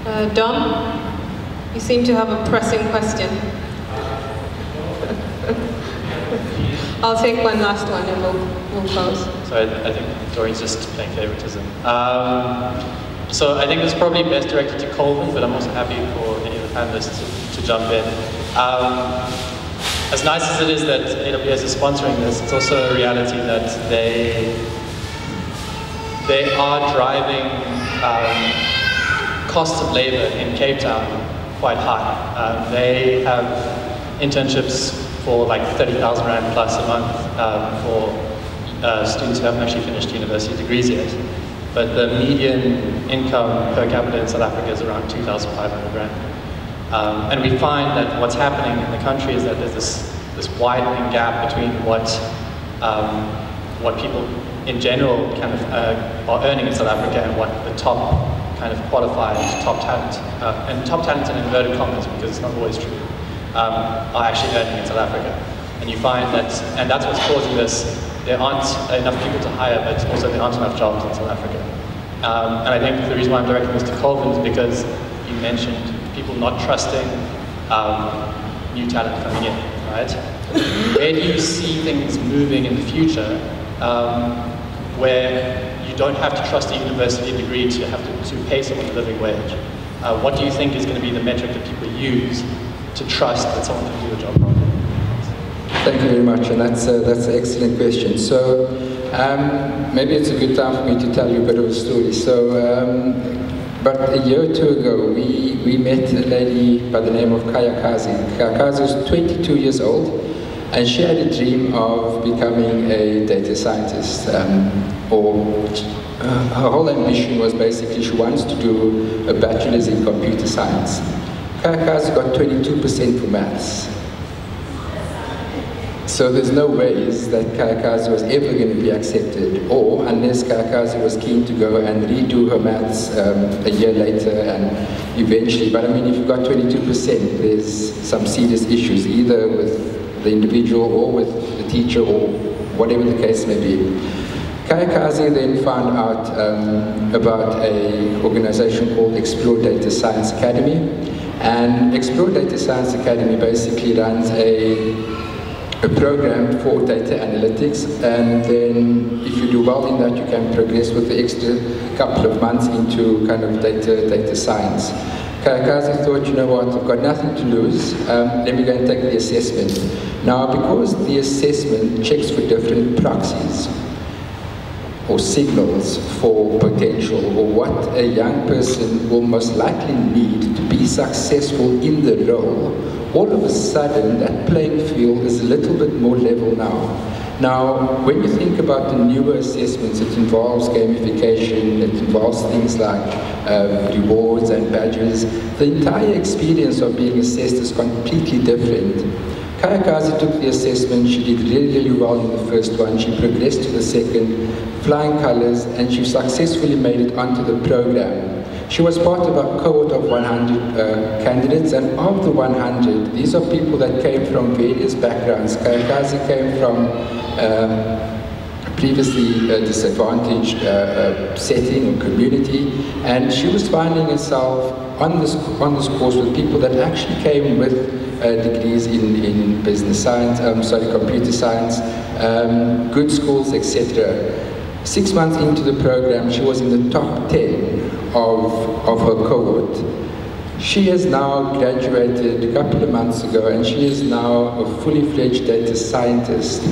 Dom, you seem to have a pressing question. I'll take one last one and we'll close. So I think Doreen's just playing favoritism. So I think it's probably best directed to Colvin, but I'm also happy for any of the panelists to jump in. As nice as it is that AWS is sponsoring this, it's also a reality that they are driving costs of labor in Cape Town quite high. They have internships for like 30,000 Rand plus a month for students who haven't actually finished university degrees yet. But the median income per capita in South Africa is around 2,500 Rand. And we find that what's happening in the country is that there's this widening gap between what people in general kind of are earning in South Africa and what the top kind of qualified top talent, and top talent in inverted commas because it's not always true, are actually earning in South Africa. And you find that, and that's what's causing this, there aren't enough people to hire, but also there aren't enough jobs in South Africa. And I think the reason why I'm directing this to Colvin is because you mentioned people not trusting new talent coming in, right? Where do you see things moving in the future where you don't have to trust a university degree to have to pay someone a living wage? What do you think is going to be the metric that people use to trust that someone can do the job properly? Thank you very much, and that's an excellent question. So maybe it's a good time for me to tell you a bit of a story. So about a year or two ago, we met a lady by the name of Kaya Kazi. Kaya Kazi was 22 years old, and she had a dream of becoming a data scientist. Her whole ambition was basically she wants to do a bachelor's in computer science. Kaya Kazi got 22% for maths. So there's no ways that Kaya Kazi was ever going to be accepted, or unless Kaya Kazi was keen to go and redo her maths a year later and eventually. But I mean, if you've got 22%, there's some serious issues, either with the individual or with the teacher or whatever the case may be. Kaya Kazi then found out about an organization called Explore Data Science Academy. And Explore Data Science Academy basically runs a program for data analytics, and then if you do well in that, you can progress with the extra couple of months into kind of data science. Kaya Kazi thought, you know what, I've got nothing to lose, let me go and take the assessment. Now, because the assessment checks for different proxies or signals for potential, or what a young person will most likely need to be successful in the role, all of a sudden that playing field is a little bit more level now. Now, when you think about the newer assessments, it involves gamification, it involves things like rewards and badges. The entire experience of being assessed is completely different. Kaya Kazi took the assessment, she did really, really well in the first one, she progressed to the second, flying colors, and she successfully made it onto the program. She was part of a cohort of 100 candidates, and of the 100, these are people that came from various backgrounds. Kaya Kazi came from previously disadvantaged setting or community, and she was finding herself on this course with people that actually came with degrees in business science, computer science, good schools, etc. 6 months into the program, she was in the top 10 of her cohort. She has now graduated a couple of months ago, and she is now a fully fledged data scientist.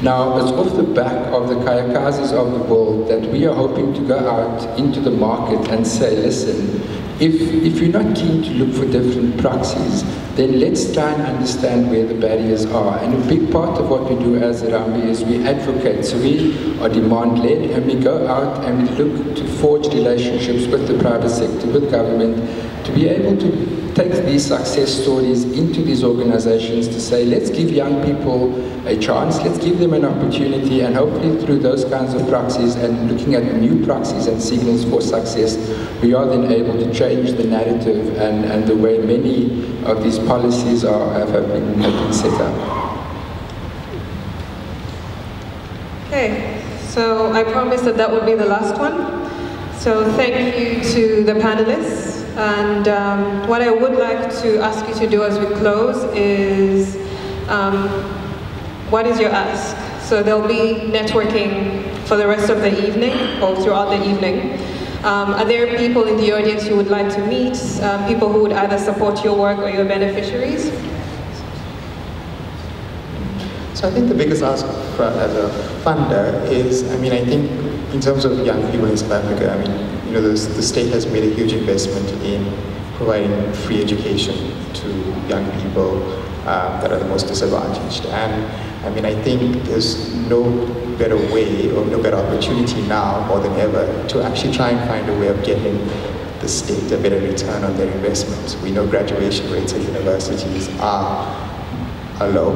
Now, it's off the back of the Kaya Kazis of the world that we are hoping to go out into the market and say, listen, if you're not keen to look for different proxies, then let's try and understand where the barriers are. And a big part of what we do as Rambi is we advocate. So we are demand-led, and we go out and we look to forge relationships with the private sector, with government, to be able to take these success stories into these organizations to say, let's give young people a chance, let's give them an opportunity, and hopefully through those kinds of proxies and looking at new proxies and signals for success, we are then able to change the narrative and the way many of these policies have been set up. Okay, so I promised that would be the last one. So thank you to the panelists. And what I would like to ask you to do as we close is, what is your ask? So there'll be networking for the rest of the evening, or throughout the evening. Are there people in the audience you would like to meet? People who would either support your work or your beneficiaries? So I think the biggest ask as a funder is, I think in terms of young people in South Africa, the state has made a huge investment in providing free education to young people that are the most disadvantaged. And I think there's no better way or no better opportunity now more than ever to actually try and find a way of getting the state a better return on their investments. We know graduation rates at universities are low,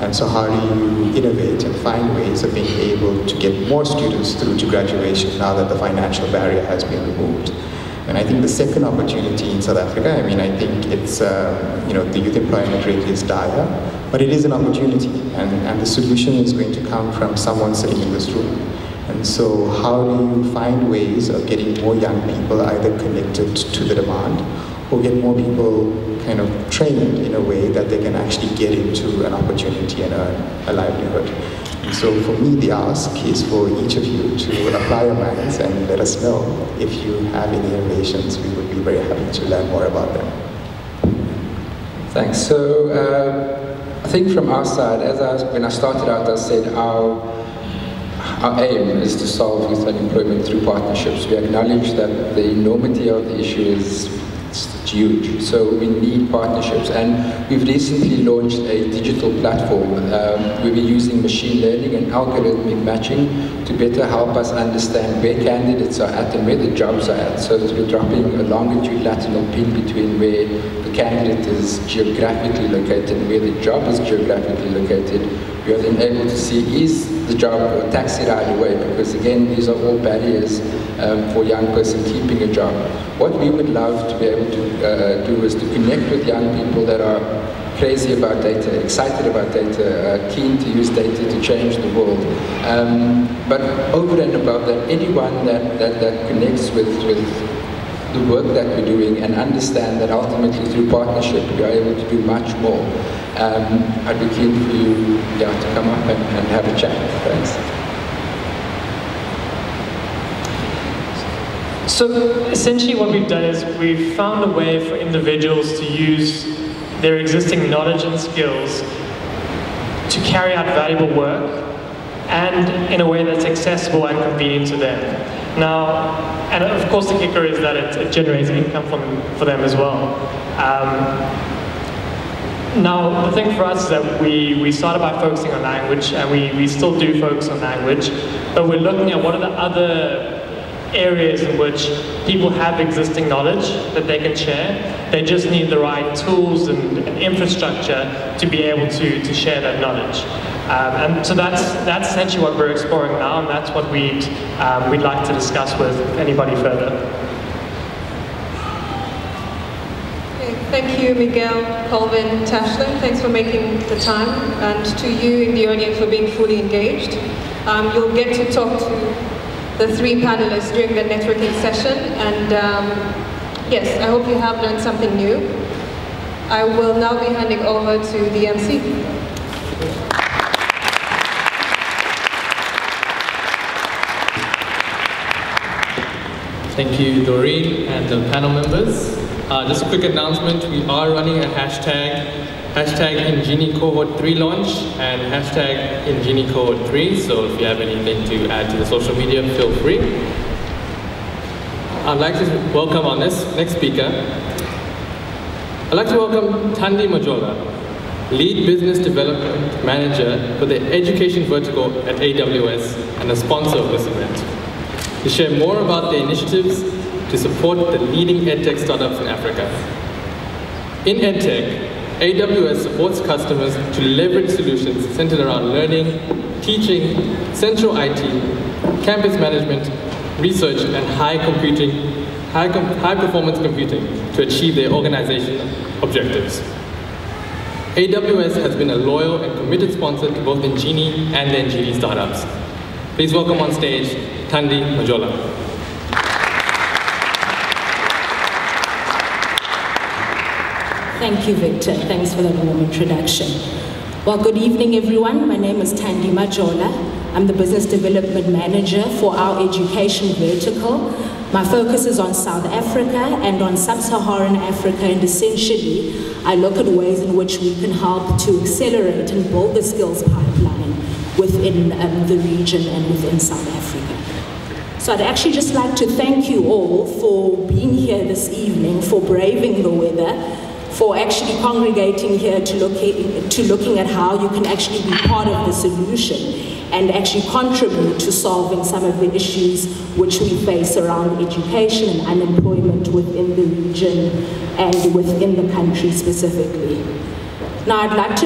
and so how do you innovate and find ways of being able to get more students through to graduation now that the financial barrier has been removed? And I think the second opportunity in South Africa, I think it's, the youth employment rate is dire, but it is an opportunity, and the solution is going to come from someone sitting in this room. And so how do you find ways of getting more young people either connected to the demand, or get more people kind of trained in a way that they can actually get into an opportunity and earn a livelihood? And so for me, the ask is for each of you to apply your minds and let us know if you have any innovations. We would be very happy to learn more about them. Thanks. So I think from our side, when I started out, I said our aim is to solve youth unemployment through partnerships. We acknowledge that the enormity of the issue is huge, so we need partnerships, and we've recently launched a digital platform. We'll be using machine learning and algorithmic matching to better help us understand where candidates are at and where the jobs are at, so that we're dropping a longitude latitudinal pin between where the candidate is geographically located and where the job is geographically located. We are then able to see, is the job a taxi ride away? Because again, these are all barriers for a young person keeping a job. What we would love to be able to do is to connect with young people that are crazy about data, excited about data, keen to use data to change the world. But over and above that, anyone that connects with the work that we're doing and understand that ultimately through partnership we are able to do much more. I'd be keen for you to come up and have a chat. Thanks. So essentially what we've done is we've found a way for individuals to use their existing knowledge and skills to carry out valuable work, and in a way that's accessible and convenient to them. Now, and of course the kicker is that it generates income for them as well. Now, the thing for us is that we started by focusing on language, and we still do focus on language, but we're looking at what are the other areas in which people have existing knowledge that they can share. They just need the right tools and infrastructure to be able to share that knowledge. And so that's essentially what we're exploring now, and that's what we'd like to discuss with anybody further. Thank you, Miguel, Colvin, Tashlin. Thanks for making the time, and to you in the audience for being fully engaged. You'll get to talk to the three panelists during the networking session, and yes, I hope you have learned something new. I will now be handing over to the MC. Thank you, Doreen and the panel members. Just a quick announcement, we are running a hashtag Ingenie Cohort 3 launch and hashtag Ingenie Cohort 3, so if you have anything to add to the social media, feel free. I'd like to welcome our next speaker. I'd like to welcome Thandi Majola, Lead Business Development Manager for the Education Vertical at AWS and a sponsor of this event, to share more about the initiatives to support the leading EdTech startups in Africa. In EdTech, AWS supports customers to leverage solutions centered around learning, teaching, central IT, campus management, research, and high performance computing to achieve their organizational objectives. AWS has been a loyal and committed sponsor to both Ingenie and the Ingenie startups. Please welcome on stage Thandi Majola. Thank you, Victor. Thanks for that warm introduction. Well, good evening, everyone. My name is Thandi Majola. I'm the Business Development Manager for our education vertical. My focus is on South Africa and on Sub-Saharan Africa, and essentially, I look at ways in which we can help to accelerate and build the skills pipeline within the region and within South Africa. So I'd actually just like to thank you all for being here this evening, for braving the weather, for actually congregating here to looking at how you can actually be part of the solution and actually contribute to solving some of the issues which we face around education and unemployment within the region and within the country specifically. Now I'd like to